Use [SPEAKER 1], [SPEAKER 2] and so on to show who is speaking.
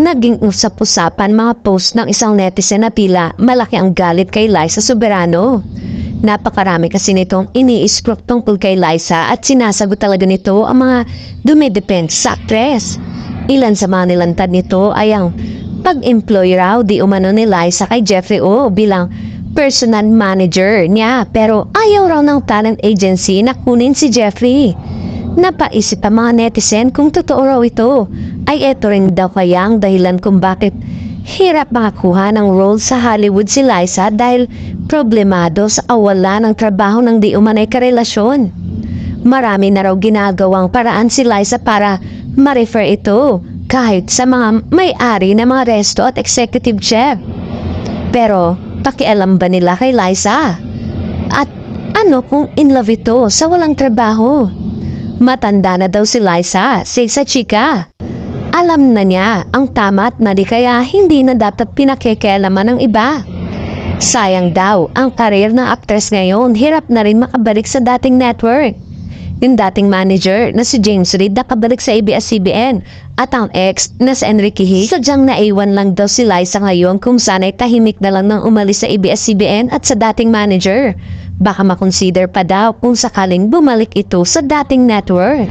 [SPEAKER 1] Naging usap-usapan mga post ng isang netizen na tila malaki ang galit kay Liza Soberano. Napakarami kasi nitong ini-scroll tungkol kay Liza at sinasagot talaga nito ang mga dumidepende sa actress. Ilan sa mga nilantad nito ay ang pag-employ raw di umano ni Liza kay Jeffrey O bilang personal manager niya pero ayaw raw ng talent agency na kunin si Jeffrey. Napaisip ang mga netizen kung totoo raw ito, ay eto rin daw kaya ang dahilan kung bakit hirap makakuha ng role sa Hollywood si Liza dahil problemado sa awala ng trabaho ng di umanay karelasyon. Marami na raw ginagawang paraan si Liza para ma-refer ito kahit sa mga may-ari ng mga resto at executive chef. Pero pakialam ba nila kay Liza? At ano kung in love ito sa walang trabaho? Matanda na daw si Liza, sa chika. Alam na niya ang tama at mali kaya hindi na dapat pinakikialaman ng iba. Sayang daw ang karir ng actress ngayon, hirap na rin makabalik sa dating network. Yung dating manager na si James Reid nakabalik sa ABS-CBN at ang ex na si Enrique Hick. Sadyang naiwan lang daw si Liza ngayon kung sana'y tahimik na lang nang umalis sa ABS-CBN at sa dating manager. Baka makonsider pa daw kung sakaling bumalik ito sa dating network.